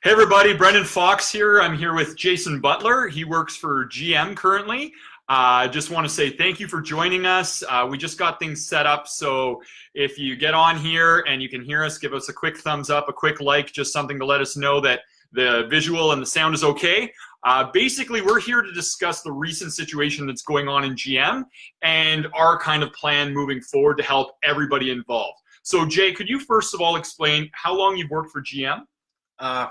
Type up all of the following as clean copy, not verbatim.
Hey everybody, Brendan Fox here. I'm here with Jason Butler. He works for GM currently. Just want to say thank you for joining us. We just got things set up, so if you get on here and you can hear us, give us a quick thumbs up, a quick like, just something to let us know that the visual and the sound is okay. Basically, we're here to discuss the recent situation that's going on in GM and our kind of plan moving forward to help everybody involved. So Jay, could you first of all explain how long you've worked for GM?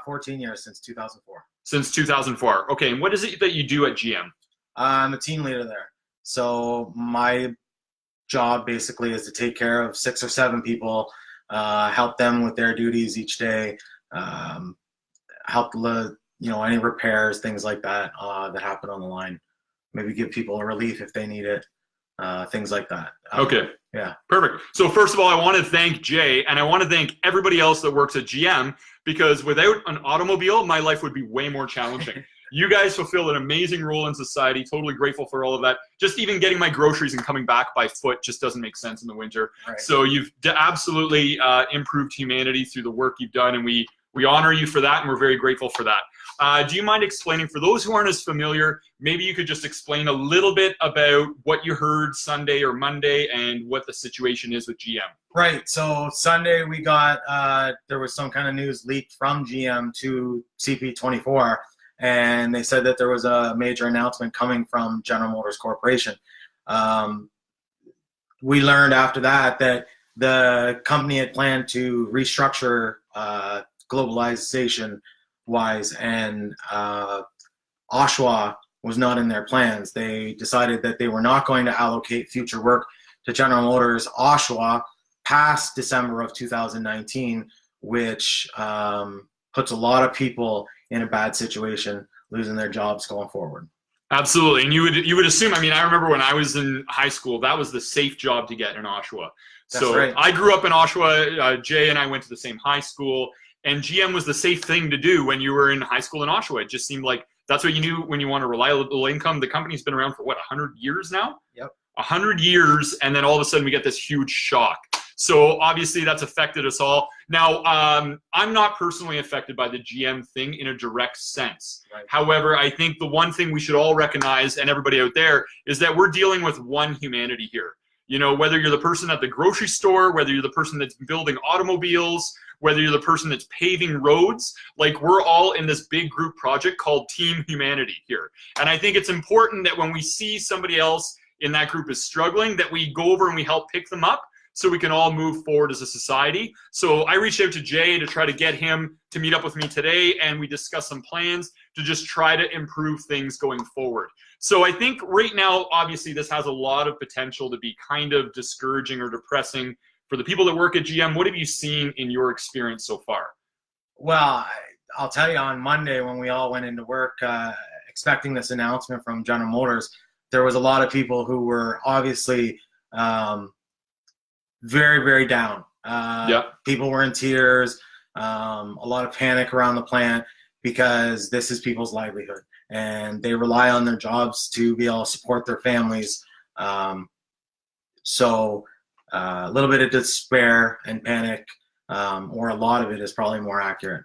14 years, since 2004. Since 2004. Okay, and what is it that you do at GM? I'm a team leader there. So my job basically is to take care of 6 or 7 people, help them with their duties each day, help any repairs, things like that that happen on the line. Maybe give people a relief if they need it, things like that. Okay. Yeah. Perfect. So first of all, I want to thank Jay, and I want to thank everybody else that works at GM, because without an automobile, my life would be way more challenging. You guys fulfill an amazing role in society. Totally grateful for all of that. Just even getting my groceries and coming back by foot just doesn't make sense in the winter. Right. So you've absolutely improved humanity through the work you've done, and we honor you for that, and we're very grateful for that. Do you mind explaining, for those who aren't as familiar, maybe you could just explain a little bit about what you heard Sunday or Monday and what the situation is with GM? Right. So Sunday we got, there was some kind of news leaked from GM to CP24, and they said that there was a major announcement coming from General Motors Corporation. We learned after that the company had planned to restructure globalization wise, and Oshawa was not in their plans. They decided that they were not going to allocate future work to General Motors Oshawa past December of 2019, which puts a lot of people in a bad situation, losing their jobs going forward. Absolutely. And you would assume, I mean, I remember when I was in high school, that was the safe job to get in Oshawa. That's so right. I grew up in Oshawa. Jay and I went to the same high school, and GM was the safe thing to do when you were in high school in Oshawa. It just seemed like that's what you knew when you want a reliable income. The company's been around for, what, 100 years now? Yep. 100 years, and then all of a sudden we get this huge shock. So obviously that's affected us all. Now, I'm not personally affected by the GM thing in a direct sense. Right. However, I think the one thing we should all recognize, and everybody out there, is that we're dealing with one humanity here. You know, whether you're the person at the grocery store, whether you're the person that's building automobiles, whether you're the person that's paving roads, like, we're all in this big group project called Team Humanity here. And I think it's important that when we see somebody else in that group is struggling, that we go over and we help pick them up so we can all move forward as a society. So I reached out to Jay to try to get him to meet up with me today, and we discussed some plans to just try to improve things going forward. So I think right now, obviously, this has a lot of potential to be kind of discouraging or depressing for the people that work at GM. What have you seen in your experience so far? Well, I'll tell you, on Monday when we all went into work expecting this announcement from General Motors, there was a lot of people who were obviously very, very down. People were in tears, a lot of panic around the plant, because this is people's livelihood and they rely on their jobs to be able to support their families. So a little bit of despair and panic, or a lot of it is probably more accurate.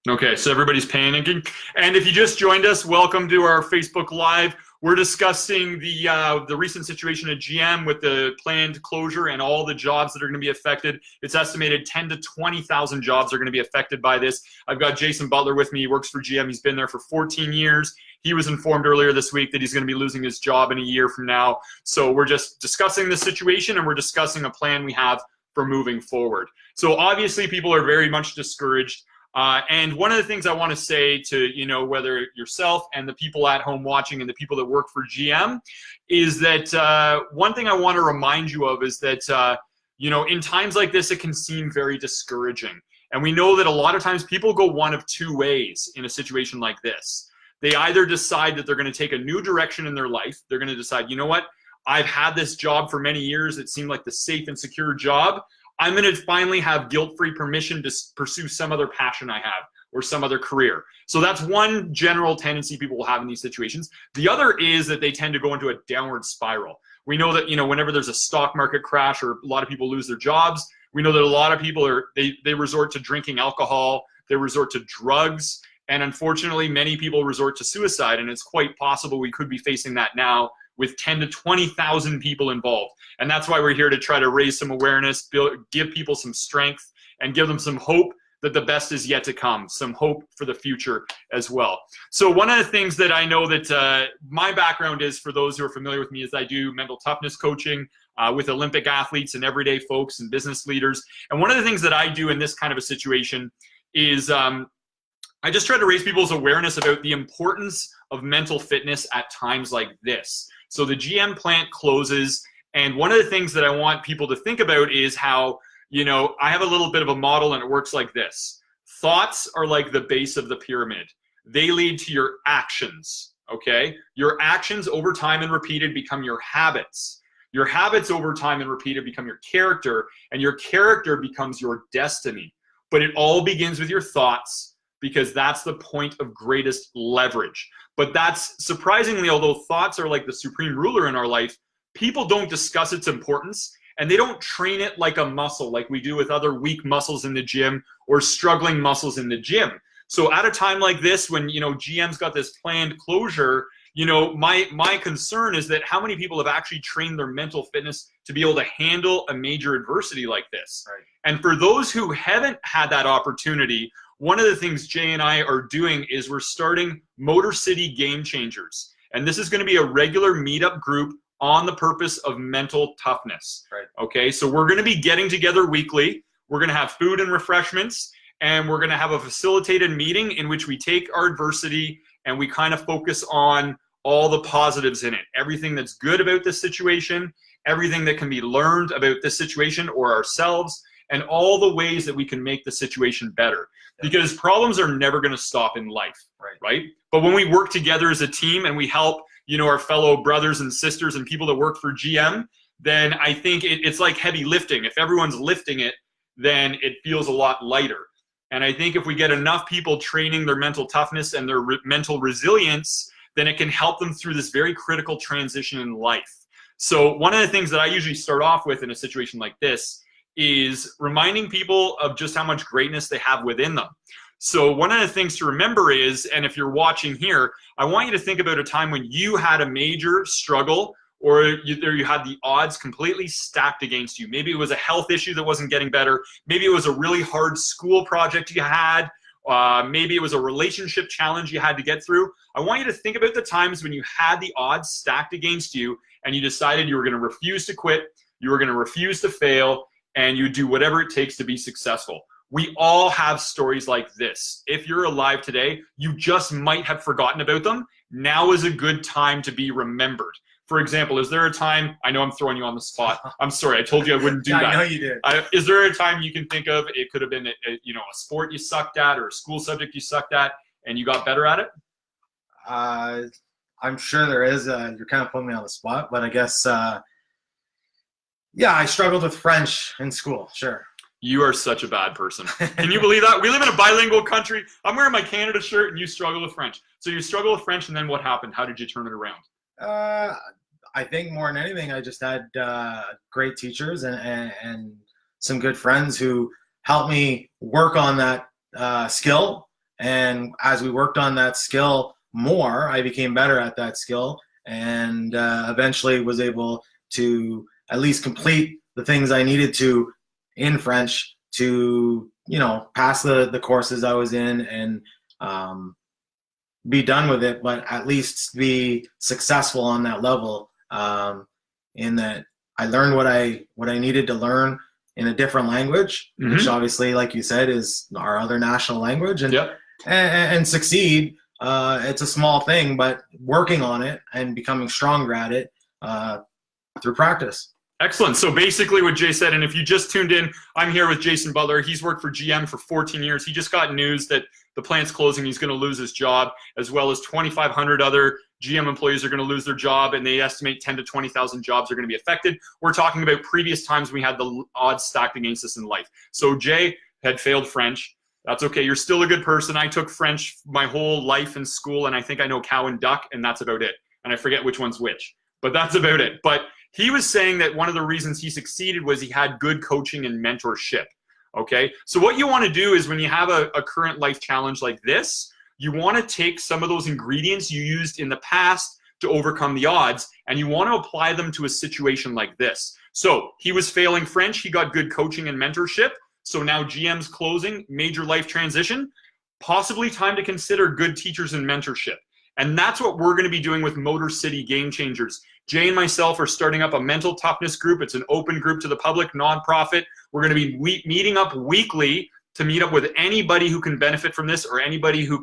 Okay, so everybody's panicking. And if you just joined us, welcome to our Facebook Live. We're discussing the recent situation at GM with the planned closure and all the jobs that are going to be affected. It's estimated 10 to 20,000 jobs are going to be affected by this. I've got Jason Butler with me. He works for GM. He's been there for 14 years. He was informed earlier this week that he's going to be losing his job in a year from now. So we're just discussing the situation, and we're discussing a plan we have for moving forward. So obviously people are very much discouraged. And one of the things I want to say to, whether yourself and the people at home watching and the people that work for GM, is that one thing I want to remind you of is that, in times like this, it can seem very discouraging. And we know that a lot of times people go one of two ways in a situation like this. They either decide that they're going to take a new direction in their life. They're going to decide, you know what, I've had this job for many years. It seemed like the safe and secure job. I'm going to finally have guilt-free permission to pursue some other passion I have or some other career. So that's one general tendency people will have in these situations. The other is that they tend to go into a downward spiral. We know that, whenever there's a stock market crash or a lot of people lose their jobs, we know that a lot of people they resort to drinking alcohol, they resort to drugs, And unfortunately, many people resort to suicide, and it's quite possible we could be facing that now with 10 to 20,000 people involved. And that's why we're here to try to raise some awareness, give people some strength, and give them some hope that the best is yet to come, some hope for the future as well. So one of the things that I know that my background is, for those who are familiar with me, is I do mental toughness coaching with Olympic athletes and everyday folks and business leaders. And one of the things that I do in this kind of a situation is I just try to raise people's awareness about the importance of mental fitness at times like this. So the GM plant closes, and one of the things that I want people to think about is how, you know, I have a little bit of a model, and it works like this. Thoughts are like the base of the pyramid. They lead to your actions, okay? Your actions over time and repeated become your habits. Your habits over time and repeated become your character, and your character becomes your destiny. But it all begins with your thoughts, because that's the point of greatest leverage. But that's surprisingly, although thoughts are like the supreme ruler in our life, people don't discuss its importance, and they don't train it like a muscle like we do with other weak muscles in the gym or struggling muscles in the gym. So at a time like this, when, you know, GM's got this planned closure, you know, my concern is that how many people have actually trained their mental fitness to be able to handle a major adversity like this. Right. And for those who haven't had that opportunity, one of the things Jay and I are doing is we're starting Motor City Game Changers. And this is going to be a regular meetup group on the purpose of mental toughness. Right. Okay, so we're going to be getting together weekly. We're going to have food and refreshments, and we're going to have a facilitated meeting in which we take our adversity and we kind of focus on all the positives in it. Everything that's good about this situation, everything that can be learned about this situation or ourselves, and all the ways that we can make the situation better. Because problems are never going to stop in life, right? But when we work together as a team and we help, you know, our fellow brothers and sisters and people that work for GM, then I think it's like heavy lifting. If everyone's lifting it, then it feels a lot lighter. And I think if we get enough people training their mental toughness and their mental resilience, then it can help them through this very critical transition in life. So one of the things that I usually start off with in a situation like this is reminding people of just how much greatness they have within them. So one of the things to remember is, and if you're watching here, I want you to think about a time when you had a major struggle, or you had the odds completely stacked against you. Maybe it was a health issue that wasn't getting better. Maybe it was a really hard school project you had. Maybe it was a relationship challenge you had to get through. I want you to think about the times when you had the odds stacked against you and you decided you were going to refuse to quit, you were going to refuse to fail, and you do whatever it takes to be successful. We all have stories like this. If you're alive today, you just might have forgotten about them. Now is a good time to be remembered. For example, is there a time, I know I'm throwing you on the spot. I'm sorry, I told you I wouldn't do that. I know you did. Is there a time you can think of, it could have been a sport you sucked at or a school subject you sucked at and you got better at it? I'm sure there is. You're kind of putting me on the spot, but I guess, yeah, I struggled with French in school, sure. You are such a bad person. Can you believe that? We live in a bilingual country. I'm wearing my Canada shirt and you struggle with French. So you struggle with French and then what happened? How did you turn it around? I think more than anything, I just had great teachers and some good friends who helped me work on that skill. And as we worked on that skill more, I became better at that skill and eventually was able to at least complete the things I needed to in French to, you know, pass the courses I was in and be done with it, but at least be successful on that level. In that I learned what I needed to learn in a different language, which obviously, like you said, is our other national language, and succeed. It's a small thing, but working on it and becoming stronger at it through practice. Excellent. So basically what Jay said, and if you just tuned in, I'm here with Jason Butler. He's worked for GM for 14 years. He just got news that the plant's closing. He's going to lose his job, as well as 2,500 other GM employees are going to lose their job, and they estimate 10 to 20,000 jobs are going to be affected. We're talking about previous times we had the odds stacked against us in life. So Jay had failed French. That's okay. You're still a good person. I took French my whole life in school, and I think I know cow and duck, and that's about it. And I forget which one's which, but that's about it. But he was saying that one of the reasons he succeeded was he had good coaching and mentorship. Okay, so what you want to do is when you have a current life challenge like this, You want to take some of those ingredients you used in the past to overcome the odds, and you want to apply them to a situation like this. So he was failing French. He got good coaching and mentorship. So now GM's closing, major life transition, possibly time to consider good teachers and mentorship. And that's what we're going to be doing with Motor City Game Changers. Jay and myself are starting up a mental toughness group. It's an open group to the public, nonprofit. We're going to be meeting up weekly to meet up with anybody who can benefit from this, or anybody who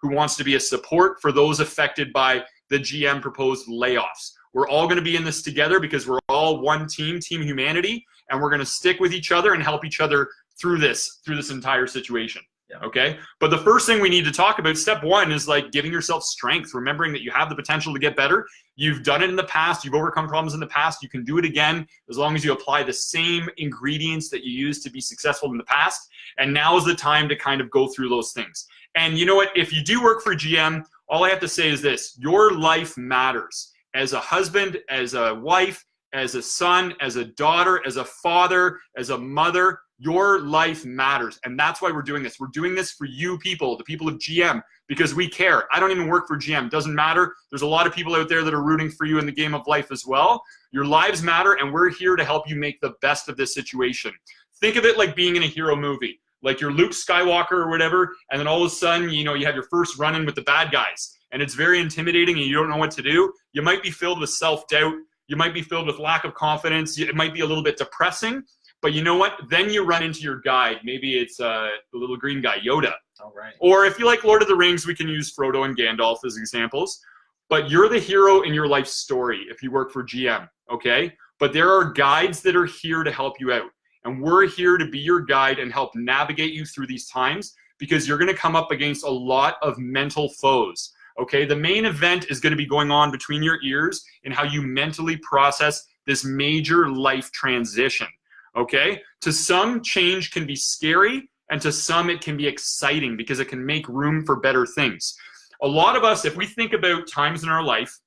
wants to be a support for those affected by the GM proposed layoffs. We're all going to be in this together because we're all one team, Team Humanity, and we're going to stick with each other and help each other through this entire situation. Okay. But the first thing we need to talk about, step one, is like giving yourself strength, remembering that you have the potential to get better. You've done it in the past. You've overcome problems in the past. You can do it again as long as you apply the same ingredients that you used to be successful in the past. And now is the time to kind of go through those things. And you know what? If you do work for GM, all I have to say is this: your life matters. As a husband, as a wife, as a son, as a daughter, as a father, as a mother, your life matters. And that's why we're doing this. We're doing this for you people, the people of GM, because we care. I don't even work for GM. Doesn't matter. There's a lot of people out there that are rooting for you in the game of life as well. Your lives matter, and we're here to help you make the best of this situation. Think of it like being in a hero movie, like you're Luke Skywalker or whatever, and then all of a sudden, you have your first run-in with the bad guys, and it's very intimidating and you don't know what to do. You might be filled with self-doubt. You might be filled with lack of confidence. It might be a little bit depressing. But you know what? Then you run into your guide. Maybe it's the little green guy, Yoda. All right. Or if you like Lord of the Rings, we can use Frodo and Gandalf as examples. But you're the hero in your life story if you work for GM, okay? But there are guides that are here to help you out. And we're here to be your guide and help navigate you through these times, because you're going to come up against a lot of mental foes, okay? The main event is going to be going on between your ears and how you mentally process this major life transition. Okay, to some, change can be scary, and to some it can be exciting because it can make room for better things. A lot of us, if we think about times in our life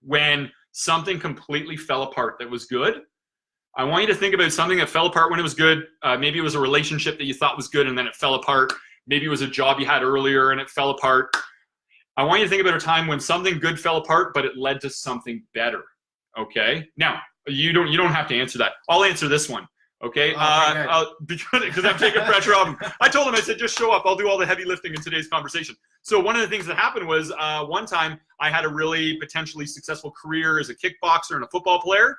when something completely fell apart that was good, I want you to think about something that fell apart when it was good. Maybe it was a relationship that you thought was good and then it fell apart. Maybe it was a job you had earlier and it fell apart. I want you to think about a time when something good fell apart, but it led to something better. Okay, now, you don't have to answer that. I'll answer this one. Okay, because I'm taking pressure off him. I told him, I said, just show up. I'll do all the heavy lifting in today's conversation. So one of the things that happened was one time I had a really potentially successful career as a kickboxer and a football player,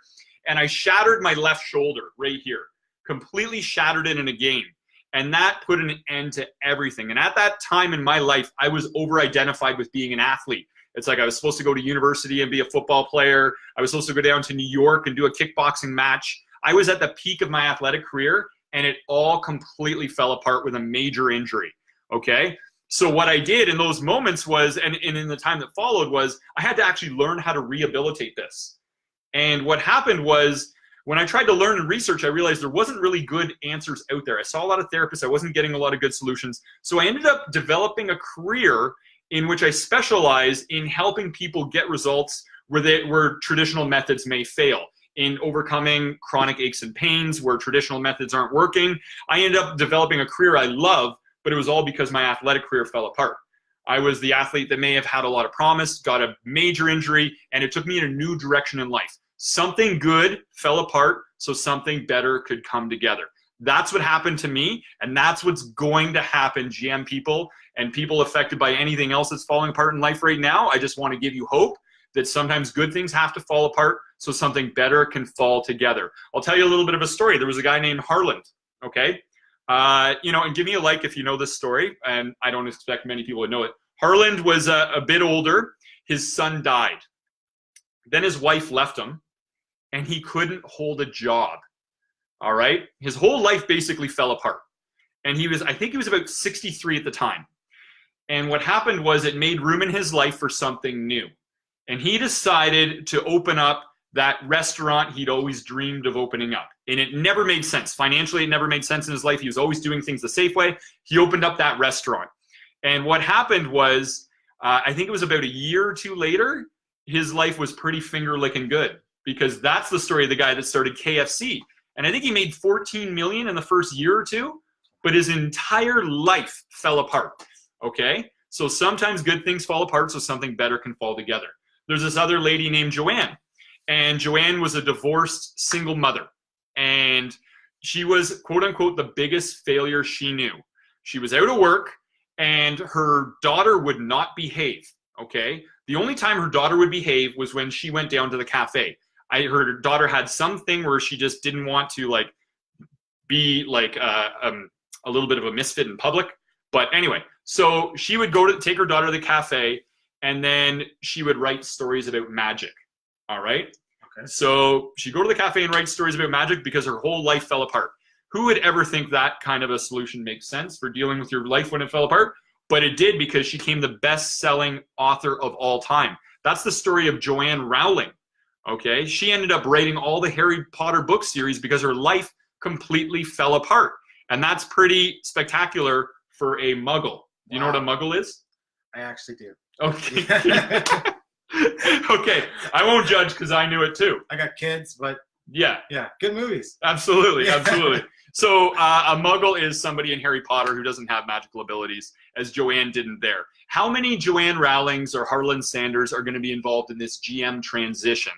and I shattered my left shoulder right here, completely shattered it in a game. And that put an end to everything. And at that time in my life, I was over-identified with being an athlete. It's like I was supposed to go to university and be a football player. I was supposed to go down to New York and do a kickboxing match. I was at the peak of my athletic career, and it all completely fell apart with a major injury, okay? So what I did in those moments was, and in the time that followed, was I had to actually learn how to rehabilitate this. And what happened was, when I tried to learn and research, I realized there wasn't really good answers out there. I saw a lot of therapists. I wasn't getting a lot of good solutions. So I ended up developing a career in which I specialize in helping people get results where traditional methods may fail, in overcoming chronic aches and pains where traditional methods aren't working. I ended up developing a career I love, but it was all because my athletic career fell apart. I was the athlete that may have had a lot of promise, got a major injury, and it took me in a new direction in life. Something good fell apart so something better could come together. That's what happened to me, and that's what's going to happen, GM people and people affected by anything else that's falling apart in life right now. I just want to give you hope that sometimes good things have to fall apart so something better can fall together. I'll tell you a little bit of a story. There was a guy named Harland, okay? And give me a like if you know this story, and I don't expect many people to know it. Harland was a bit older. His son died. Then his wife left him, and he couldn't hold a job, all right? His whole life basically fell apart. And I think he was about 63 at the time. And what happened was it made room in his life for something new. And he decided to open up that restaurant he'd always dreamed of opening up. And it never made sense. Financially, it never made sense in his life. He was always doing things the safe way. He opened up that restaurant. And what happened was, I think it was about a year or two later, his life was pretty finger-licking good, because that's the story of the guy that started KFC. And I think he made $14 million in the first year or two, but his entire life fell apart, okay? So sometimes good things fall apart so something better can fall together. There's this other lady named Joanne, and Joanne was a divorced single mother, and she was, quote unquote, the biggest failure she knew. She was out of work, and her daughter would not behave, okay? The only time her daughter would behave was when she went down to the cafe. Her daughter had something where she just didn't want to, like, be like a little bit of a misfit in public. But anyway, so she would go to take her daughter to the cafe, and then she would write stories about magic. All right. Okay. So she'd go to the cafe and write stories about magic because her whole life fell apart. Who would ever think that kind of a solution makes sense for dealing with your life when it fell apart? But it did, because she became the best-selling author of all time. That's the story of Joanne Rowling. Okay. She ended up writing all the Harry Potter book series because her life completely fell apart. And that's pretty spectacular for a muggle. Do you know what a muggle is? I actually do. Okay. Okay. I won't judge because I knew it too. I got kids, but yeah, good movies. Absolutely, absolutely. So a muggle is somebody in Harry Potter who doesn't have magical abilities, as Joanne didn't there. How many Joanne Rowlings or Harlan Sanders are going to be involved in this GM transition?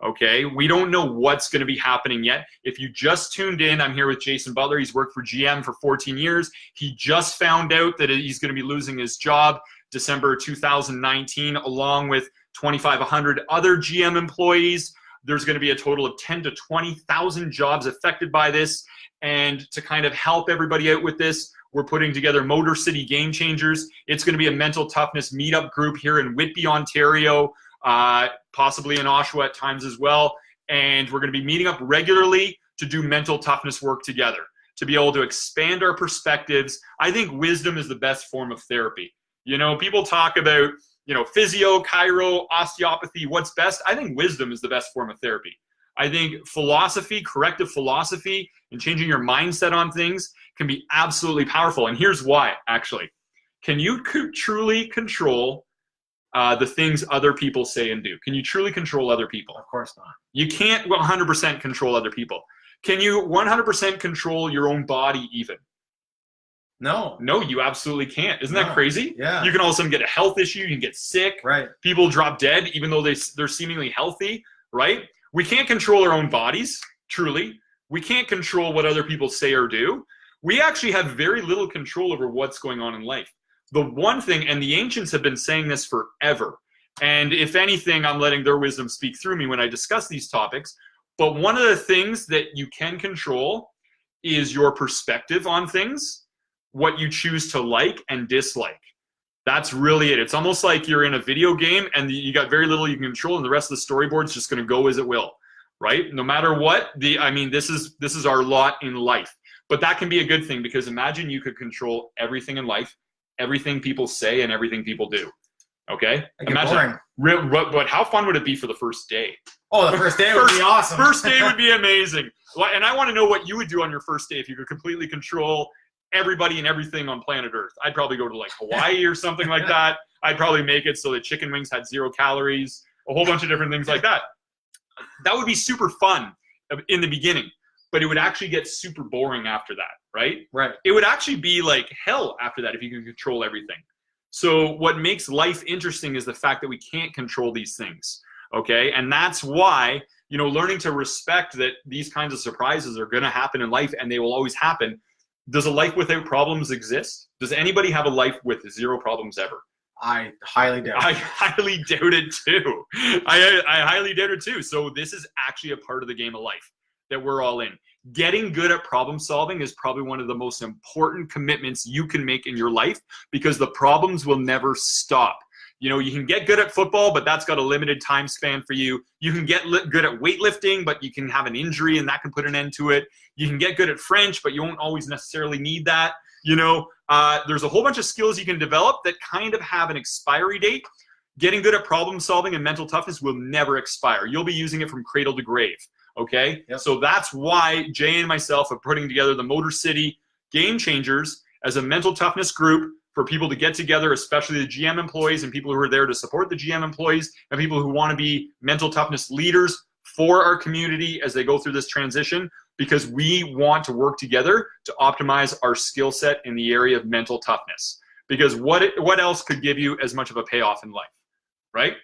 Okay, we don't know what's going to be happening yet. If you just tuned in, I'm here with Jason Butler. He's worked for GM for 14 years. He just found out that he's going to be losing his job December 2019, along with 2,500 other GM employees. There's going to be a total of 10 to 20,000 jobs affected by this. And to kind of help everybody out with this, we're putting together Motor City Game Changers. It's going to be a mental toughness meetup group here in Whitby, Ontario, possibly in Oshawa at times as well. And we're going to be meeting up regularly to do mental toughness work together, to be able to expand our perspectives. I think wisdom is the best form of therapy. You know, people talk about, you know, physio, chiro, osteopathy, what's best? I think wisdom is the best form of therapy. I think philosophy, corrective philosophy, and changing your mindset on things can be absolutely powerful. And here's why, actually. Can you truly control the things other people say and do? Can you truly control other people? Of course not. You can't 100% control other people. Can you 100% control your own body even? No. No, you absolutely can't. Isn't that crazy? Yeah. You can all of a sudden get a health issue. You can get sick. Right. People drop dead even though they're seemingly healthy, right? We can't control our own bodies, truly. We can't control what other people say or do. We actually have very little control over what's going on in life. The one thing, and the ancients have been saying this forever, and if anything, I'm letting their wisdom speak through me when I discuss these topics, but one of the things that you can control is your perspective on things, what you choose to like and dislike. That's really it. It's almost like you're in a video game and you got very little you can control, and the rest of the storyboard's just going to go as it will, right? No matter what, this is our lot in life. But that can be a good thing, because imagine you could control everything in life, everything people say and everything people do. Okay? Imagine. But how fun would it be for the first day? Oh, the first day would be awesome. First day would be amazing. And I want to know what you would do on your first day if you could completely control everybody and everything on planet Earth. I'd probably go to like Hawaii or something like that. I'd probably make it so that chicken wings had 0 calories, a whole bunch of different things like that. That would be super fun in the beginning, but it would actually get super boring after that, right? Right. It would actually be like hell after that if you could control everything. So what makes life interesting is the fact that we can't control these things, okay? And that's why, you know, learning to respect that these kinds of surprises are going to happen in life and they will always happen. Does a life without problems exist? Does anybody have a life with 0 problems ever? I highly doubt it. I highly doubt it too. I highly doubt it too. So this is actually a part of the game of life that we're all in. Getting good at problem solving is probably one of the most important commitments you can make in your life, because the problems will never stop. You know, you can get good at football, but that's got a limited time span for you. You can get good at weightlifting, but you can have an injury and that can put an end to it. You can get good at French, but you won't always necessarily need that. You know, there's a whole bunch of skills you can develop that kind of have an expiry date. Getting good at problem solving and mental toughness will never expire. You'll be using it from cradle to grave, okay? Yep. So that's why Jay and myself are putting together the Motor City Game Changers as a mental toughness group for people to get together, especially the GM employees and people who are there to support the GM employees and people who want to be mental toughness leaders for our community as they go through this transition, because we want to work together to optimize our skill set in the area of mental toughness. because what else could give you as much of a payoff in life, right?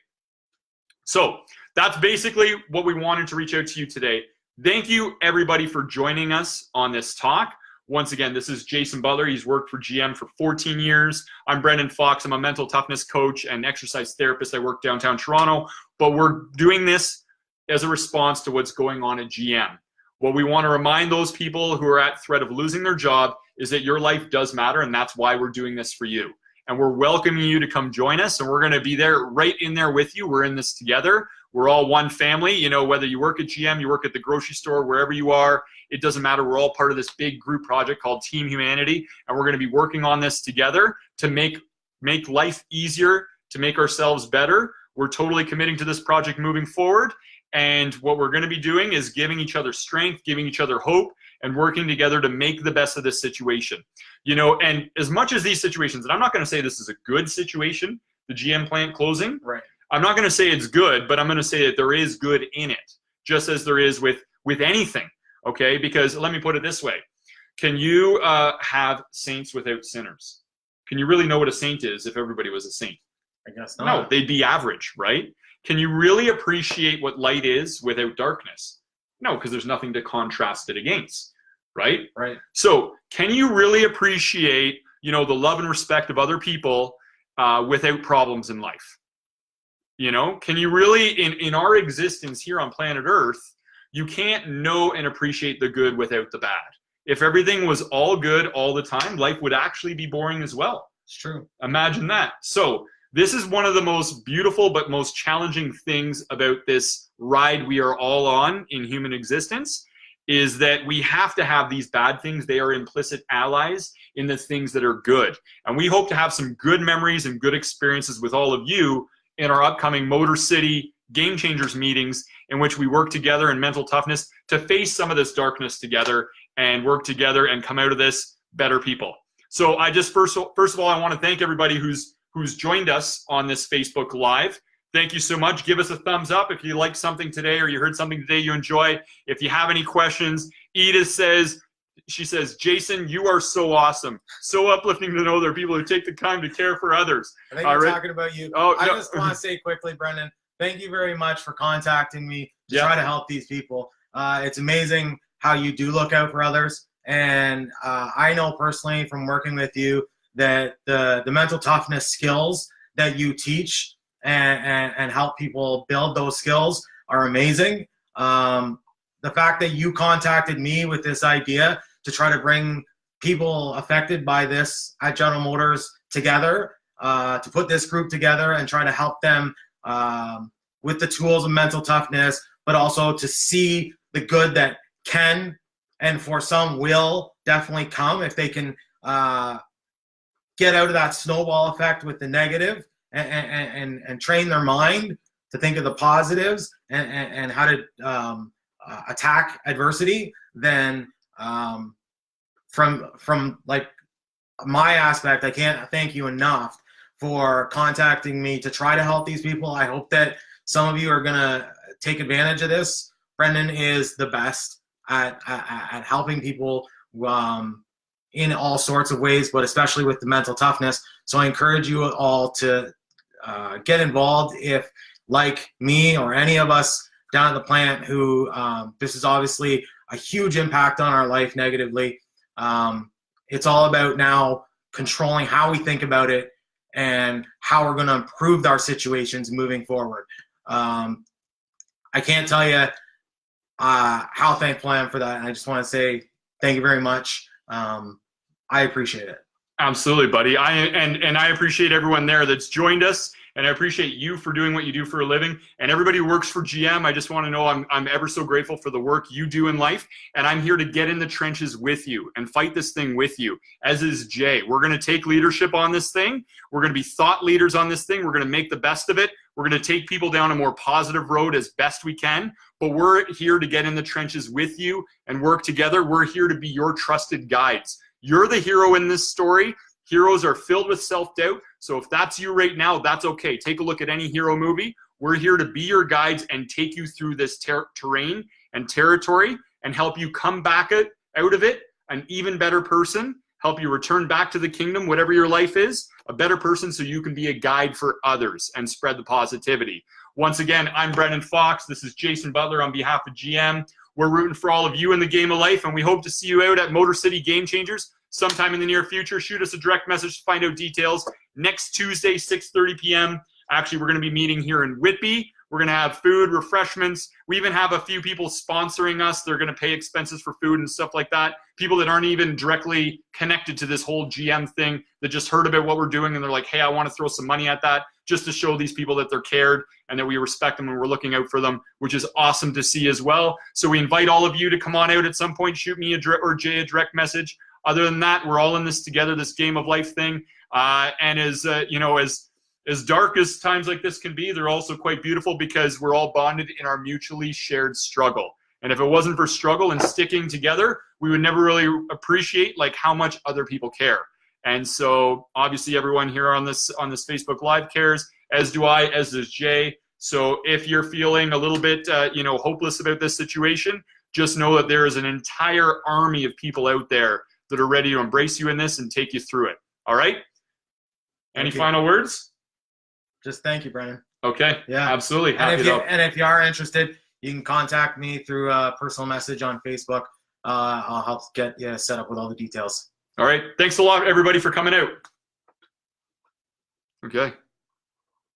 So that's basically what we wanted to reach out to you today. Thank you, everybody, for joining us on this talk. Once again, this is Jason Butler. He's worked for GM for 14 years. I'm Brendan Fox. I'm a mental toughness coach and exercise therapist. I work downtown Toronto, but we're doing this as a response to what's going on at GM. What we want to remind those people who are at threat of losing their job is that your life does matter, and that's why we're doing this for you. And we're welcoming you to come join us, and we're going to be there, right in there with you. We're in this together. We're all one family. You know, whether you work at GM, you work at the grocery store, wherever you are, it doesn't matter. We're all part of this big group project called Team Humanity, and we're going to be working on this together to make life easier, to make ourselves better. We're totally committing to this project moving forward, and what we're going to be doing is giving each other strength, giving each other hope, and working together to make the best of this situation. You know, and as much as these situations, and I'm not going to say this is a good situation, the GM plant closing. Right. I'm not going to say it's good, but I'm going to say that there is good in it, just as there is with anything. Okay, because let me put it this way. Can you have saints without sinners? Can you really know what a saint is if everybody was a saint? I guess not. No, they'd be average, right? Can you really appreciate what light is without darkness? No, because there's nothing to contrast it against, right? Right. So can you really appreciate, you know, the love and respect of other people without problems in life? You know, can you really, in our existence here on planet Earth, you can't know and appreciate the good without the bad. If everything was all good all the time, life would actually be boring as well. It's true. Imagine that. So this is one of the most beautiful but most challenging things about this ride we are all on in human existence, is that we have to have these bad things. They are implicit allies in the things that are good. And we hope to have some good memories and good experiences with all of you in our upcoming Motor City Game Changers meetings, in which we work together in mental toughness to face some of this darkness together and work together and come out of this better people. So I just first of all, I want to thank everybody who's joined us on this Facebook Live. Thank you so much. Give us a thumbs up if you liked something today or you heard something today you enjoy. If you have any questions, Edith says, Jason, you are so awesome. So uplifting to know there are people who take the time to care for others. I think we're talking about you. Oh, I no. just want to say quickly, Brendan, thank you very much for contacting me to try to help these people. It's amazing how you do look out for others. And I know personally from working with you that the mental toughness skills that you teach and help people build those skills are amazing. The fact that you contacted me with this idea to try to bring people affected by this at General Motors together, to put this group together and try to help them with the tools of mental toughness, but also to see the good that can and for some will definitely come if they can get out of that snowball effect with the negative and train their mind to think of the positives and how to attack adversity. Then from like my aspect, I can't thank you enough for contacting me to try to help these people. I hope that some of you are going to take advantage of this. Brendan is the best at helping people in all sorts of ways, but especially with the mental toughness. So I encourage you all to get involved if, like me or any of us down at the plant who this is obviously a huge impact on our life negatively. It's all about now controlling how we think about it and how we're going to improve our situations moving forward. I can't tell you how thankful I am for that. And I just want to say thank you very much. I appreciate it. Absolutely, buddy. I appreciate everyone there that's joined us, and I appreciate you for doing what you do for a living. And everybody who works for GM, I just want to know I'm ever so grateful for the work you do in life, and I'm here to get in the trenches with you and fight this thing with you, as is Jay. We're going to take leadership on this thing. We're going to be thought leaders on this thing. We're going to make the best of it. We're going to take people down a more positive road as best we can, but we're here to get in the trenches with you and work together. We're here to be your trusted guides. You're the hero in this story. Heroes are filled with self-doubt. So if that's you right now, that's okay. Take a look at any hero movie. We're here to be your guides and take you through this terrain and territory and help you come back out of it an even better person help you return back to the kingdom, whatever your life is, a better person so you can be a guide for others and spread the positivity. Once again, I'm Brendan Fox. This is Jason Butler on behalf of GM. We're rooting for all of you in the game of life, and we hope to see you out at Motor City Game Changers sometime in the near future. Shoot us a direct message to find out details. Next Tuesday, 6:30 p.m. Actually, we're going to be meeting here in Whitby. We're going to have food, refreshments. We even have a few people sponsoring us. They're going to pay expenses for food and stuff like that. People that aren't even directly connected to this whole GM thing, that just heard about what we're doing and they're like, hey, I want to throw some money at that, just to show these people that they're cared and that we respect them and we're looking out for them, which is awesome to see as well. So we invite all of you to come on out at some point, shoot me or Jay a direct message. Other than that, we're all in this together, this game of life thing. And as dark as times like this can be, they're also quite beautiful because we're all bonded in our mutually shared struggle. And if it wasn't for struggle and sticking together, we would never really appreciate like how much other people care. And so obviously everyone here on this Facebook Live cares, as do I, as does Jay. So if you're feeling a little bit hopeless about this situation, just know that there is an entire army of people out there that are ready to embrace you in this and take you through it. All right? Any final words? Just thank you, Brendan. Okay. Yeah, absolutely. And if you are interested, you can contact me through a personal message on Facebook. I'll help get you set up with all the details. All right. Thanks a lot, everybody, for coming out. Okay.